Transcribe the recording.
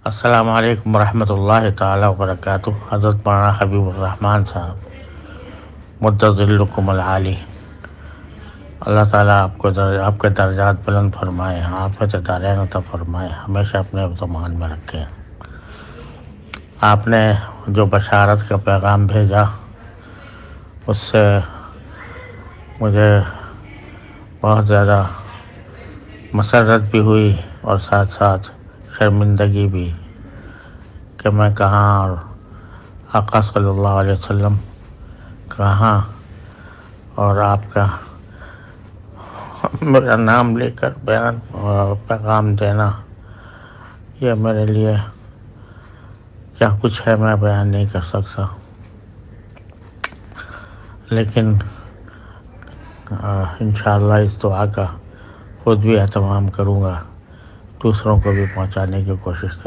السلام علیکم ورحمۃ اللہ تعالیٰ وبرکاتہ۔ حضرت مولانا حبیب الرحمن صاحب مدد ذلکم العالی، اللہ تعالیٰ آپ کے درجات بلند فرمائے، آفت دارین عطا فرمائے، ہمیشہ اپنے ضمان میں رکھیں۔ آپ نے جو بشارت کا پیغام بھیجا اس سے مجھے بہت زیادہ مسرت بھی ہوئی اور ساتھ ساتھ شرمندگی بھی کہ میں کہاں اور آقا صلی اللہ علیہ وسلم کہاں، اور آپ کا میرا نام لے کر بیان اور پیغام دینا، یہ میرے لیے کیا کچھ ہے میں بیان نہیں کر سکتا، لیکن انشاءاللہ اس دعا کا خود بھی اہتمام کروں گا، دوسروں کو بھی پہنچانے کی کوشش کروں گا۔